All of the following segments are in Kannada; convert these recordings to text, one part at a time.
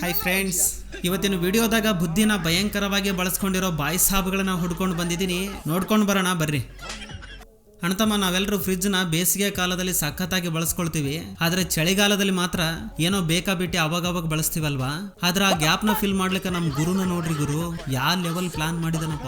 ಹಾಯ್ ಫ್ರೆಂಡ್ಸ್, ಇವತ್ತಿನ ವಿಡಿಯೋದಾಗ ಬುದ್ಧಿನ ಭಯಂಕರವಾಗಿ ಬಳಸ್ಕೊಂಡಿರೋ ಬಾಯ್ ಸಾಬ್ಗಳನ್ನ ಹುಡ್ಕೊಂಡು ಬಂದಿದ್ದೀನಿ. ನೋಡ್ಕೊಂಡು ಬರೋಣ ಬರ್ರಿ. ಅಣ್ತಮ್ಮ, ನಾವೆಲ್ಲರೂ ಫ್ರಿಜ್ನ ಬೇಸಿಗೆ ಕಾಲದಲ್ಲಿ ಸಖತ್ತಾಗಿ ಬಳಸ್ಕೊಳ್ತೀವಿ, ಆದ್ರೆ ಚಳಿಗಾಲದಲ್ಲಿ ಮಾತ್ರ ಏನೋ ಬೇಕಾಬಿಟ್ಟು ಅವಾಗ ಬಳಸ್ತೀವಲ್ವಾ. ಆದ್ರೆ ಆ ಗ್ಯಾಪ್ನ ಫಿಲ್ ಮಾಡ್ಲಿಕ್ಕೆ ನಮ್ಮ ಗುರುನ ನೋಡ್ರಿ, ಗುರು ಯಾವ ಲೆವೆಲ್ ಪ್ಲಾನ್ ಮಾಡಿದನಪ್ಪ.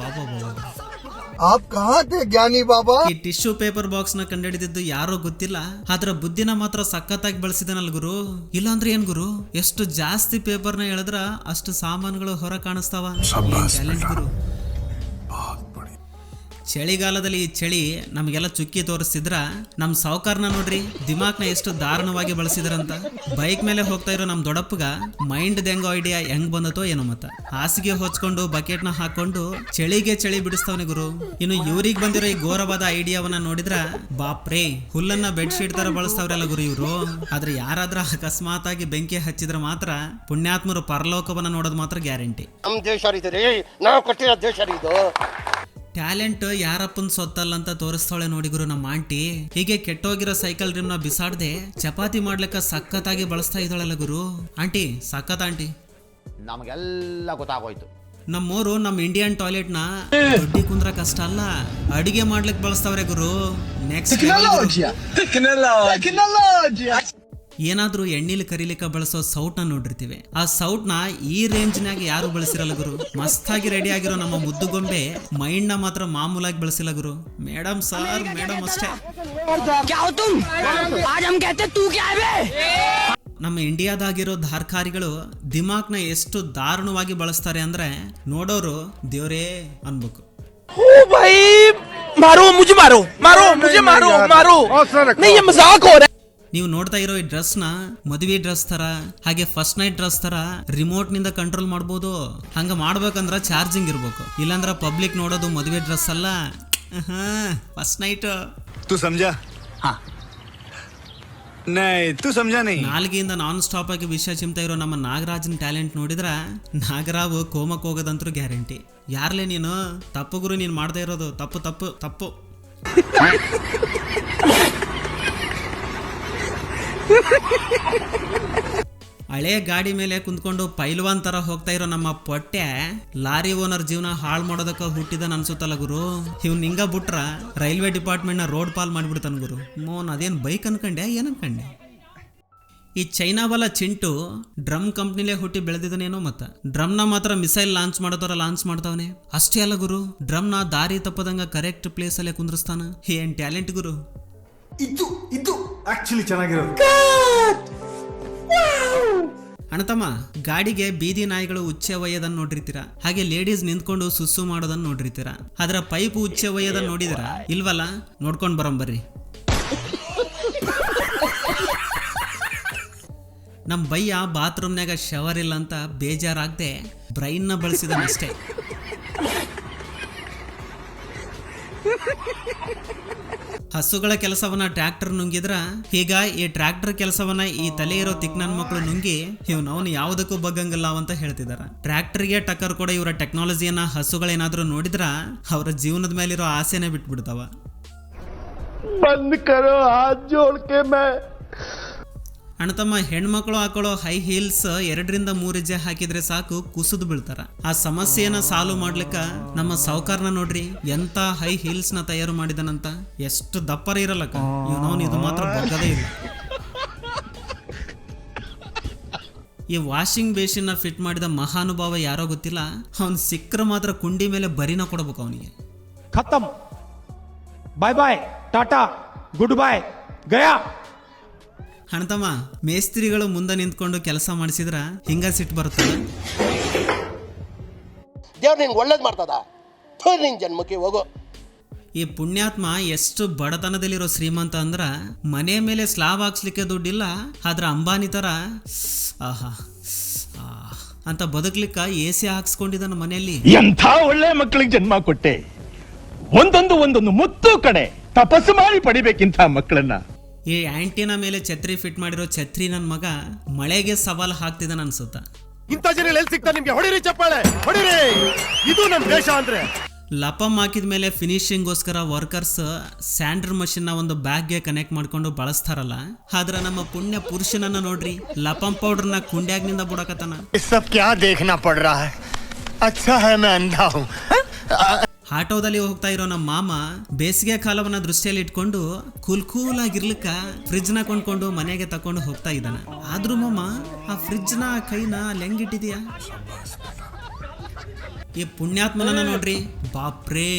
ಈ ಟಿಶ್ಯೂ ಪೇಪರ್ ಬಾಕ್ಸ್ ನ ಕಂಡುಹಿಡಿದಿದ್ದು ಯಾರೋ ಗೊತ್ತಿಲ್ಲ, ಆದ್ರೆ ಬುದ್ಧಿನ ಮಾತ್ರ ಸಖತ್ತಾಗಿ ಬಳಸಿದನಲ್ ಗುರು. ಇಲ್ಲಾಂದ್ರೆ ಏನ್ ಗುರು, ಎಷ್ಟು ಜಾಸ್ತಿ ಪೇಪರ್ನ ಎಳೆದ್ರ ಅಷ್ಟು ಸಾಮಾನುಗಳು ಹೊರ ಕಾಣಿಸ್ತಾವ. ಟ್ಯಾಲೆಂಟ್ ಗುರು. ಚಳಿಗಾಲದಲ್ಲಿ ಈ ಚಳಿ ನಮಗೆಲ್ಲ ಚುಕ್ಕಿ ತೋರಿಸ್ತಿದ್ರ ನಮ್ ಸಾವುಕಾರನ ನೋಡ್ರಿ, ದಿಮಾಕ್ನ ಎಷ್ಟು ದಾರುಣವಾಗಿ ಬಳಸಿದ್ರಂತ. ಬೈಕ್ ಮೇಲೆ ಹೋಗ್ತಾ ಇರೋ ನಮ್ ದೊಡ್ಡಪ್ಪಗ ಮೈಂಡ್ ದೆಂಗೋ ಐಡಿಯಾ ಹೆಂಗ್ ಬಂದತೋ ಏನೋ. ಮತ್ತ ಹಾಸಿಗೆ ಹೊಚ್ಕೊಂಡು ಬಕೆಟ್ ನ ಹಾಕೊಂಡು ಚಳಿಗೆ ಚಳಿ ಬಿಡಿಸ್ತವನೆ ಗುರು. ಇನ್ನು ಇವ್ರಿಗೆ ಬಂದಿರೋ ಈ ಘೋರವಾದ ಐಡಿಯಾವನ್ನ ನೋಡಿದ್ರ ಬಾಪ್ರೇ, ಹುಲ್ಲನ್ನ ಬೆಡ್ ಶೀಟ್ ತರ ಬಳಸ್ತಾವ್ರಲ್ಲ ಗುರು ಇವ್ರು. ಆದ್ರೆ ಯಾರಾದ್ರೂ ಅಕಸ್ಮಾತ್ ಆಗಿ ಬೆಂಕಿ ಹಚ್ಚಿದ್ರ ಮಾತ್ರ ಪುಣ್ಯಾತ್ಮರು ಪರಲೋಕವನ್ನ ನೋಡೋದು ಮಾತ್ರ ಗ್ಯಾರಂಟಿ. ಟ್ಯಾಲೆಂಟ್ ಯಾರಪ್ಪನ್ ಸೊತ್ತಲ್ಲ ಅಂತ ತೋರಿಸ್ತಾಳೆ ನೋಡಿ ಗುರು ನಮ್ಮ ಆಂಟಿ. ಹೀಗೆ ಕೆಟ್ಟೋಗಿರೋ ಸೈಕಲ್ ರಿಮ್ ನ ಬಿಸಾಡದೆ ಚಪಾತಿ ಮಾಡ್ಲಿಕ್ಕ ಸಖತ್ತಾಗಿ ಬಳಸ್ತಾ ಇದ್ದಾಳಲ್ಲ ಗುರು. ಆಂಟಿ ಸಖತ್ ಆಂಟಿ. ನಮಗೆಲ್ಲ ಗೊತ್ತಾಗೋಯ್ತು. ನಮ್ಮೋರು ನಮ್ಮ ಇಂಡಿಯನ್ ಟಾಯ್ಲೆಟ್ ನ ದೊಡ್ಡಿ ಕುಂದ್ರ ಕಷ್ಟ ಅಲ್ಲ, ಅಡಿಗೆ ಮಾಡ್ಲಿಕ್ಕೆ ಬಳಸ್ತಾವ್ರೆ ಗುರು. ನೆಕ್ಸ್ಟ್ ಏನಾದ್ರೂ ಎಣ್ಣೆಲಿ ಕರಿಲಿಕ್ಕ ಬಳಸೋ ಸೌಟ್ ನ ನೋಡಿರ್ತೀವಿ. ಆ ಸೌಟ್ ನ ಈ ರೇಂಜ್ ನಾಗ ಯಾರು ಬಳಸಿರಲ್ಲ ಗುರು. ಮಸ್ತಾಗಿ ರೆಡಿ ಆಗಿರೋ ನಮ್ಮ ಮುದ್ದು ಗೊಂಬೆ ಮೈಂಡ್ ನ ಮಾತ್ರ ಮಾಮೂಲಾಗಿ ಬಳಸಿಲ್ಲ ಗುರು. ಮೇಡಮ್ ಸರ್, ಮೇಡಮ್ ಅಷ್ಟೇ. ನಮ್ಮ ಇಂಡಿಯಾದಾಗಿರೋ ಧಾರ್ಕಾರಿಗಳು ದಿಮಾಕ್ನ ಎಷ್ಟು ದಾರುಣವಾಗಿ ಬಳಸ್ತಾರೆ ಅಂದ್ರೆ ನೋಡೋರು ದೇವ್ರೇ ಅನ್ಬೇಕು. ನೀವು ನೋಡ್ತಾ ಇರೋ ಈ ಡ್ರೆಸ್ ನ ಮದುವೆ ಡ್ರೆಸ್ ತರ, ಹಾಗೆ ಫಸ್ಟ್ ನೈಟ್ ಡ್ರೆಸ್ ತರ ರಿಮೋಟ್ ನಿಂದ ಕಂಟ್ರೋಲ್ ಮಾಡಬಹುದು. ಹಂಗ ಮಾಡ್ಬೇಕಂದ್ರ ಚಾರ್ಜಿಂಗ್ ಇರ್ಬೇಕು, ಇಲ್ಲಾಂದ್ರ ಪಬ್ಲಿಕ್ ನೋಡೋದು ಮದುವೆ ಡ್ರೆಸ್ ಅಲ್ಲ, ಫಸ್ಟ್ ನೈಟ್. ನಾಲ್ಗೆಯಿಂದ ನಾನ್ ಸ್ಟಾಪ್ ಆಗಿ ವಿಷಯ ಚಿಮ್ತಾ ಇರೋ ನಮ್ಮ ನಾಗರಾಜನ್ ಟ್ಯಾಲೆಂಟ್ ನೋಡಿದ್ರ ನಾಗರಾವ್ ಕೋಮಕ್ ಹೋಗೋದಂತೂ ಗ್ಯಾರಂಟಿ. ಯಾರ್ಲೇ ನೀನು? ತಪ್ಪು ಗುರು, ನೀನ್ ಮಾಡ್ತಾ ಇರೋದು ತಪ್ಪು ತಪ್ಪು ತಪ್ಪು. ಹಳೆ ಗಾಡಿ ಮೇಲೆ ಕುಂತ್ಕೊಂಡು ಪೈಲ್ವಾನ್ ತರ ಹೋಗ್ತಾ ಇರೋ ನಮ್ಮ ಪೊಟ್ಟೆ ಲಾರಿ ಓನರ್ ಜೀವನ ಹಾಳು ಮಾಡೋದಕ್ಕ ಹುಟ್ಟಿದ ಅನ್ಸುತ್ತಲ್ಲ ಗುರು. ಇವ್ನ ಹಿಂಗ ಬಿಟ್ರ ರೈಲ್ವೆ ಡಿಪಾರ್ಟ್ಮೆಂಟ್ ನ ರೋಡ್ ಪಾಲ್ ಮಾಡ್ಬಿಡ್ತಾನ ಗುರು. ಮೋನ್ ಅದೇನ್ ಬೈಕ್ ಅನ್ಕಂಡೆ ಏನ್ ಅನ್ಕಂಡೆ? ಈ ಚೈನಾವಲ್ಲ ಚಿಂಟು ಡ್ರಮ್ ಕಂಪ್ನಿಲೇ ಹುಟ್ಟಿ ಬೆಳೆದಿದ್ದಾನೇನೋ. ಮತ್ತ ಡ್ರಮ್ ನ ಮಾತ್ರ ಮಿಸೈಲ್ ಲಾಂಚ್ ಮಾಡೋದರ ಲಾಂಚ್ ಮಾಡ್ತಾವನೆ. ಅಷ್ಟೇ ಅಲ್ಲ ಗುರು, ಡ್ರಮ್ ನ ದಾರಿ ತಪ್ಪದಂಗ ಕರೆಕ್ಟ್ ಪ್ಲೇಸ್ ಅಲ್ಲೇ ಕುಂದ್ರಸ್ತಾನ. ಏನ್ ಟ್ಯಾಲೆಂಟ್ ಗುರು. ಇದು ಆಕ್ಚುಲಿ ಚೆನ್ನಾಗಿರೋದು. ಅಣ್ಣತಮ್ಮ, ಗಾಡಿಗೆ ಬೀದಿ ನಾಯಿಗಳು ಉಚ್ಚೆ ಒಯ್ಯೋದನ್ನ ನೋಡಿರ್ತೀರಾ, ಹಾಗೆ ಲೇಡೀಸ್ ನಿಂತ್ಕೊಂಡು ಸುಸ್ಸು ಮಾಡೋದನ್ನ ನೋಡಿರ್ತೀರಾ. ಆದ್ರ ಪೈಪ್ ಉಚ್ಚೆ ಒಯ್ಯೋದನ್ನ ನೋಡಿದಿರ ಇಲ್ವಲ್ಲ? ನೋಡ್ಕೊಂಡ್ ಬರಂಬರ್ರಿ. ನಮ್ ಬಯ್ಯ ಬಾತ್ರೂಮ್ನಾಗ ಶವರ್ ಇಲ್ಲ ಅಂತ ಬೇಜಾರಾಗದೆ ಬ್ರೈನ್ ನ ಬಳಸಿದನಷ್ಟೇ. ಹಸುಗಳ ಕೆಲಸವನ್ನ ಟ್ರ್ಯಾಕ್ಟರ್ ನುಂಗಿದ್ರ ಈಗ ಈ ಟ್ರ್ಯಾಕ್ಟರ್ ಕೆಲಸವನ್ನ ಈ ತಲೆ ಇರೋ ತಿಕ್ ನನ್ ಮಕ್ಕಳು ನುಂಗಿ ಇವ್ನವನು ಯಾವುದಕ್ಕೂ ಬಗ್ಗಂಗಿಲ್ಲ ಅಂತ ಹೇಳ್ತಿದಾರ. ಟ್ರ್ಯಾಕ್ಟರ್ಗೆ ಟಕ್ಕರ್ ಕೂಡ ಇವರ ಟೆಕ್ನಾಲಜಿಯನ್ನ ಹಸುಗಳೇನಾದ್ರೂ ನೋಡಿದ್ರ ಅವರ ಜೀವನದ ಮೇಲಿರೋ ಆಸೆನೆ ಬಿಟ್ಬಿಡ್ತಾವ. ಅಣ್ಣತಮ್ಮ, ಹೆಣ್ಮಕ್ಳು ಹಾಕೊಳ್ಳೋ ಹೈ ಹೀಲ್ಸ್ 2 ರಿಂದ 3 ಹೆಜ್ಜೆ ಹಾಕಿದ್ರೆ ಸಾಕು ಕುಸಿದು ಬೀಳ್ತಾರ. ಆ ಸಮಸ್ಯೆಯನ್ನ ಸಾಲ್ವ್ ಮಾಡ್ಲಿಕ್ಕ ನಮ್ಮ ಸಾವುಕಾರನ ನೋಡ್ರಿ, ಎಂತ ಹೈ ಹೀಲ್ಸ್ ನ ತಯಾರು ಮಾಡಿದನಂತ. ಎಷ್ಟು ದಪ್ಪರ ಇರಲ್ಲಕ್ಕ ಇವನವನು, ಇದು ಮಾತ್ರ ಬಗ್ಗದೇ ಇಲ್ಲ. ಈ ವಾಷಿಂಗ್ ಬೇಸಿನ್ ನ ಫಿಟ್ ಮಾಡಿದ ಮಹಾನುಭಾವ ಯಾರೋ ಗೊತ್ತಿಲ್ಲ, ಅವನ್ ಸಿಕ್ಕ್ರ ಮಾತ್ರ ಕುಂಡಿ ಮೇಲೆ ಬರಿನ ಕೊಡಬೇಕು ಅವನಿಗೆ. ಖತಮ್, ಬಾಯ್ ಬಾಯ್, ಟಾಟಾ, ಗುಡ್ ಬಾಯ್, ಗಯಾ. ಅಣ್ತಮ್ಮ, ಮೇಸ್ತ್ರಿಗಳು ಮುಂದೆ ನಿಂತ್ಕೊಂಡು ಕೆಲಸ ಮಾಡಿಸಿದ್ರ ಹಿಂಗ ಸಿಟ್ಟು ಬರುತ್ತದ. ದೇವ್ರು ನಿನ್ಗೆ ಒಳ್ಳೇದು ಮಾಡ್ತದ, ನಿನ್ ಜನ್ಮಕ್ಕೆ ಹೋಗು. ಈ ಪುಣ್ಯಾತ್ಮ ಎಷ್ಟು ಬಡತನದಲ್ಲಿರೋ ಶ್ರೀಮಂತ ಅಂದ್ರ ಮನೆ ಮೇಲೆ ಸ್ಲಾಬ್ ಹಾಕ್ಸ್ಲಿಕ್ಕೆ ದುಡ್ಡಿಲ್ಲ, ಆದ್ರ ಅಂಬಾನಿ ತರ ಆಹಾ ಅಂತ ಬದುಕ್ಲಿಕ್ಕ AC ಹಾಕ್ಸ್ಕೊಂಡಿದ್ದಾನ ಮನೆಯಲ್ಲಿ. ಎಂಥ ಒಳ್ಳೆ ಮಕ್ಕಳಿಗೆ ಜನ್ಮ ಕೊಟ್ಟೆ. ಒಂದೊಂದು ಮುತ್ತು ಕಡೆ ತಪಸ್ಸು ಮಾಡಿ ಪಡಿಬೇಕಿಂತ ಮಕ್ಕಳನ್ನ. ಈ ಆಂಟಿನ ಮೇಲೆ ಛತ್ರಿ ಫಿಟ್ ಮಾಡಿರೋ ಛತ್ರಿ ನನ್ ಮಗ ಮಳೆಗೆ ಸವಾಲ್ ಹಾಕ್ತಿದ್ದಾನ ಅನ್ಸುತ್ತ. ಇಂಥ ಜನ ಎಲ್ಲಿ ಸಿಗ್ತಾ ನಿಮ್ಗೆ? ಹೊಡಿರಿ ಚಪ್ಪಾಳೆ, ಹೊಡಿರಿ. ಇದು ನಮ್ ದೇಶ ಅಂದ್ರೆ. ಲಪಮ್ ಹಾಕಿದ ಮೇಲೆ ಫಿನಿಶಿಂಗ್ಗೋಸ್ಕರ ವರ್ಕರ್ಸ್ ಸ್ಯಾಂಡರ್ ಮಷಿನ್ ನ ಒಂದು ಬ್ಯಾಗ್ಗೆ ಕನೆಕ್ಟ್ ಮಾಡ್ಕೊಂಡು ಬಳಸ್ತಾರಲ್ಲ, ಆದ್ರೆ ನಮ್ಮ ಪುಣ್ಯ ಪುರುಷನನ್ನ ನೋಡ್ರಿ, ಲಪಮ್ ಪೌಡರ್ ನ ಕುಂಡ್ಯಾಗ್ನಿಂದ ಬುಡಕತನ. सब क्या देखना पड़ रहा है? अच्छा है मैं अंधा हूँ. ಆಟೋದಲ್ಲಿ ಹೋಗ್ತಾ ಇರೋ ನಮ್ಮ ಮಾಮ ಬೇಸಿಗೆ ಕಾಲವನ್ನ ದೃಷ್ಟಿಯಲ್ಲಿ ಇಟ್ಕೊಂಡು ಕೂಲ್ ಆಗಿರ್ಲಿಕ್ಕ ಫ್ರಿಜ್ ನ ಕೊಂಡ್ಕೊಂಡು ಮನೆಗೆ ತಕೊಂಡು ಹೋಗ್ತಾ ಇದ್ದಾನ. ಆದ್ರೂ ಮಾಮ ಆ ಫ್ರಿಜ್ ನ ಕೈನ ಹೆಂಗಿಟ್ಟಿದ್ಯಾ? ಈ ಪುಣ್ಯಾತ್ಮನನ್ನ ನೋಡ್ರಿ, ಬಾಪ್ರೇ,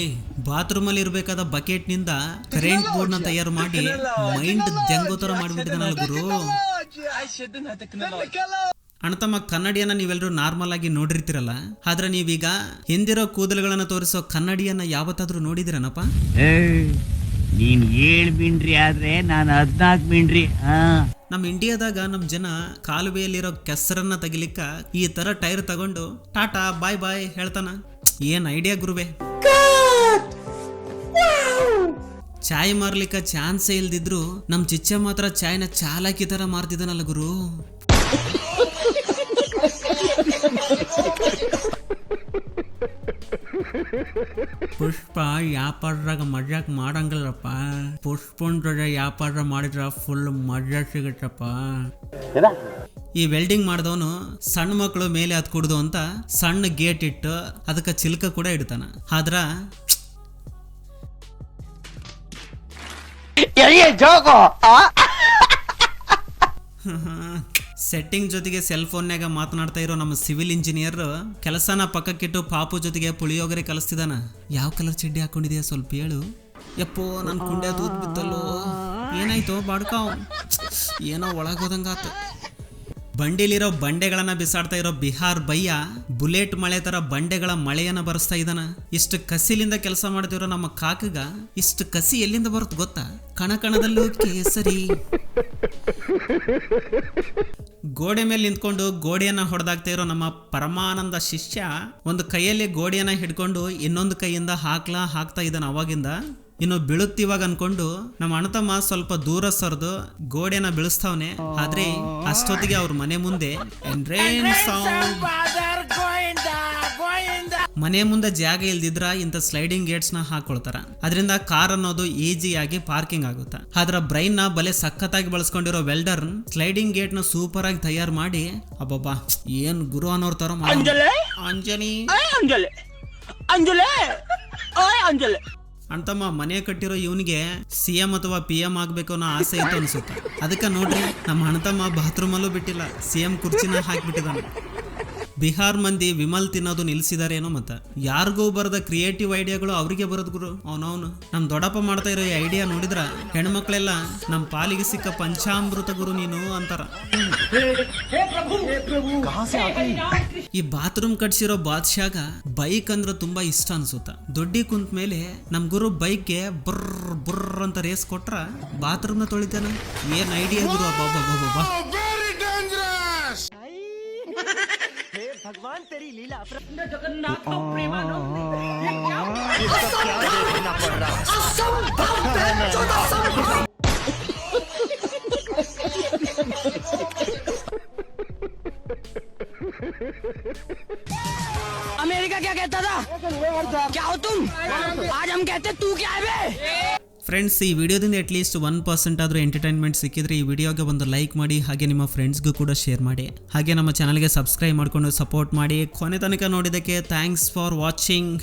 ಬಾತ್ರೂಮ್ ಅಲ್ಲಿ ಇರ್ಬೇಕಾದ ಬಕೆಟ್ ನಿಂದ ಕರೆಂಟ್ ಬೋರ್ಡ್ ನ ತಯಾರು ಮಾಡಿ ಮೈಂಡ್ ದೆಂಗೋ ತರ ಮಾಡಿಬಿಟ್ಟಿದಾನಲ್ಲ ಗುರು. ಅಣ್ತಮ್ಮ, ಕನ್ನಡಿಯನ್ನ ನೀವೆಲ್ಲರೂ ನಾರ್ಮಲ್ ಆಗಿ ನೋಡಿರ್ತೀರಲ್ಲ, ಆದ್ರೆ ನೀವೀಗ ಹಿಂದಿರೋ ಕೂದಲುಗಳನ್ನ ತೋರಿಸೋ ಕನ್ನಡಿಯನ್ನ ಯಾವತ್ತಾದ್ರೂ ನೋಡಿದಿರನಪ್ಪ? ನೀನ್ 7 ಮಿಂಡ್ರಿ ಆದ್ರೆ ನಾನು 14 ಮಿಂಡ್ರಿ. ನಮ್ಮ ಇಂಡಿಯಾದಾಗ ನಮ್ಮ ಜನ ಕಾಲುವೆಯಲ್ಲಿರೋ ಕೆಸರನ್ನ ತೆಗಿಲಿಕ್ಕ ಈ ತರ ಟೈರ್ ತಗೊಂಡು ಟಾಟಾ ಬಾಯ್ ಬಾಯ್ ಹೇಳ್ತಾನ. ಏನ್ ಐಡಿಯಾ ಗುರುವೆ. ಚಾಯ್ ಮಾರ್ಲಿಕ್ಕ ಚಾನ್ಸೇ ಇಲ್ದಿದ್ರು ನಮ್ ಚಿಚ್ಚ ಮಾತ್ರ ಚಾಯ್ನ ಚಾಲಾಕಿ ತರ ಮಾರ್ತಿದ್ದಾನಲ್ಲ ಗುರು. ಪುಷ್ಪ ವ್ಯಾಪಾರದಾಗ ಮಜಾಕ್ ಮಾಡಂಗಿಲ್ಲಪ್ಪ. ಪುಷ್ಪನ್ ಜೊತೆ ವ್ಯಾಪಾರ ಮಾಡಿದ್ರ ಫುಲ್ ಮಜಾ ಸಿಗುತ್ತಪ್ಪ. ಈ ವೆಲ್ಡಿಂಗ್ ಮಾಡಿದವನು ಸಣ್ಣ ಮಕ್ಕಳು ಮೇಲೆ ಹತ್ ಕುಡ್ದು ಅಂತ ಸಣ್ಣ ಗೇಟ್ ಇಟ್ಟು ಅದಕ್ಕೆ ಚಿಲ್ಕ ಕೂಡ ಇಡ್ತಾನ. ಆದ್ರ ಸೆಟ್ಟಿಂಗ್ ಜೊತೆಗೆ ಸೆಲ್ ಫೋನ್ಯಾಗ ಮಾತನಾಡ್ತಾ ಇರೋ ನಮ್ಮ ಸಿವಿಲ್ ಇಂಜಿನಿಯರ್ ಕೆಲಸನ ಪಕ್ಕಕ್ಕಿಟ್ಟು ಪಾಪು ಜೊತೆಗೆ ಪುಳಿಯೋಗರೆ ಕಲಿಸ್ತಿದಾನ. ಯಾವ ಕಲರ್ ಚಡ್ಡಿ ಹಾಕೊಂಡಿದ್ಯಾ ಸ್ವಲ್ಪ ಹೇಳು. ಯಪ್ಪೋ, ನನ್ ಕುಂಡ್ಯ ತೂತ್ ಬಿತ್ತಲ್ಲೋ. ಏನಾಯ್ತು ಬಾಡ್ಕಾವ್? ಏನೋ ಒಳಗೋದಂಗಾತ. ಬಂಡಿಲಿರೋ ಬಂಡೆಗಳನ್ನ ಬಿಸಾಡ್ತಾ ಇರೋ ಬಿಹಾರ್ ಬಯ್ಯ ಬುಲೆಟ್ ಮಳೆ ತರ ಬಂಡೆಗಳ ಮಳೆಯನ್ನ ಬರೆಸ್ತಾ ಇದ್ದಾನ. ಇಷ್ಟು ಕಸಿಲಿಂದ ಕೆಲಸ ಮಾಡ್ತಿರೋ ನಮ್ಮ ಕಾಕಗ ಇಷ್ಟು ಕಸಿ ಎಲ್ಲಿಂದ ಬರುತ್ತೆ ಗೊತ್ತಾ? ಕಣಕಣದಲ್ಲೂ ಕೇಸರಿ. ಗೋಡೆ ಮೇಲೆ ನಿಂತ್ಕೊಂಡು ಗೋಡೆಯನ್ನ ಹೊಡೆದಾಗ್ತಾ ಇರೋ ನಮ್ಮ ಪರಮಾನಂದ ಶಿಷ್ಯ ಒಂದು ಕೈಯಲ್ಲಿ ಗೋಡೆಯನ್ನ ಹಿಡ್ಕೊಂಡು ಇನ್ನೊಂದು ಕೈಯಿಂದ ಹಾಕ್ತಾ ಇದ್ದಾನ ಅವಾಗಿಂದ. ಇನ್ನು ಬೀಳುತ್ತಿವಾಗ ಅನ್ಕೊಂಡು ನಮ್ಮ ಅಣ್ಣತಮ್ಮ ಸ್ವಲ್ಪ ದೂರ ಸರಿದು ಗೋಡೆನ ಬೀಳಿಸ್ತಾವನೆ. ಆದ್ರೆ ಅಷ್ಟೊತ್ತಿಗೆ ಅವ್ರ ಮನೆ ಮುಂದೆ ಮನೆ ಮುಂದೆ ಜಾಗ ಇಲ್ದಿದ್ರ ಇಂಥ ಸ್ಲೈಡಿಂಗ್ ಗೇಟ್ಸ್ ನ ಹಾಕೊಳ್ತಾರ. ಅದರಿಂದ ಕಾರ್ ಅನ್ನೋದು ಈಸಿಯಾಗಿ ಪಾರ್ಕಿಂಗ್ ಆಗುತ್ತ. ಆದ್ರ ಬ್ರೈನ್ ನ ಬಲೆ ಸಖತ್ತಾಗಿ ಬಳಸ್ಕೊಂಡಿರೋ ವೆಲ್ಡರ್ ಸ್ಲೈಡಿಂಗ್ ಗೇಟ್ ನ ಸೂಪರ್ ಆಗಿ ತಯಾರು ಮಾಡಿ ಅಬ್ಬಬ್ಬಾ ಏನ್ ಗುರು ಅನ್ನೋರ್ ತರ ಅಂಜಲಿ ಅಂತಮ್ಮ ಮನೆ ಕಟ್ಟಿರೋ ಇವನಿಗೆ CM ಅಥವಾ PM ಆಗ್ಬೇಕು ಅನ್ನೋ ಆಸೆ ಇತ್ತು ಅನ್ಸುತ್ತೆ. ಅದಕ್ಕೆ ನೋಡ್ರಿ ನಮ್ಮ ಅಣ್ಣತಮ್ಮ ಬಾತ್ರೂಮ್ ಅಲ್ಲೂ ಬಿಟ್ಟಿಲ್ಲ, CM ಕುರ್ಚಿನ ಹಾಕ್ಬಿಟ್ಟಿದ್ದಾನೆ. ಬಿಹಾರ್ ಮಂದಿ ವಿಮಲ್ ತಿನ್ನೋದು ನಿಲ್ಸಿದಾರೇನೋ. ಮತ್ತ ಯಾರಿಗೂ ಬರದ ಕ್ರಿಯೇಟಿವ್ ಐಡಿಯಾಗಳು ಅವ್ರಿಗೆ ಬರೋದ್ ಗುರು. ಅವನವನು ನಮ್ ದೊಡ್ಡಪ್ಪ ಮಾಡ್ತಾ ಇರೋ ಈ ಐಡಿಯಾ ನೋಡಿದ್ರ ಹೆಣ್ಮಕ್ಳೆಲ್ಲ ನಮ್ ಪಾಲಿಗೆ ಸಿಕ್ಕ ಪಂಚಾಮೃತ ಗುರು ನೀನು ಅಂತಾರ. ಈ ಬಾತ್ರೂಮ್ ಕಟ್ಸಿರೋ ಬಾದ್ಶಾಗ ಬೈಕ್ ಅಂದ್ರ ತುಂಬಾ ಇಷ್ಟ ಅನ್ಸುತ್ತ. ದೊಡ್ಡಿ ಕುಂತ ಮೇಲೆ ನಮ್ ಗುರು ಬೈಕ್ಗೆ ಬುರ್ರ್ ಬುರ್ರ್ ಅಂತ ರೇಸ್ ಕೊಟ್ರ ಬಾತ್ರೂಮ್ ನ ತೊಳಿತಾನ. ಏನ್ ಐಡಿಯಾ ಗುರು. ಅಬ್ಬಾ भगवान तेरी लीला अमेरिका क्या कहता था? क्या हो तुम? आज हम कहते तू क्या है बे? ಫ್ರೆಂಡ್ಸ್, ಈ ವಿಡಿಯೋದಿಂದ ಅಟ್ಲೀಸ್ಟ್ 1% ಆದರೂ ಎಂಟರ್ಟೈನ್ಮೆಂಟ್ ಸಿಕ್ಕಿದ್ರೆ ಈ ವಿಡಿಯೋಗೆ ಒಂದು ಲೈಕ್ ಮಾಡಿ, ಹಾಗೆ ನಿಮ್ಮ ಫ್ರೆಂಡ್ಸ್ಗೂ ಕೂಡ ಶೇರ್ ಮಾಡಿ, ಹಾಗೆ ನಮ್ಮ ಚಾನಲ್ಗೆ ಸಬ್ಸ್ಕ್ರೈಬ್ ಮಾಡಿಕೊಂಡು ಸಪೋರ್ಟ್ ಮಾಡಿ. ಕೊನೆ ತನಕ ನೋಡಿದ್ದಕ್ಕೆ ಥ್ಯಾಂಕ್ಸ್ ಫಾರ್ ವಾಚಿಂಗ್.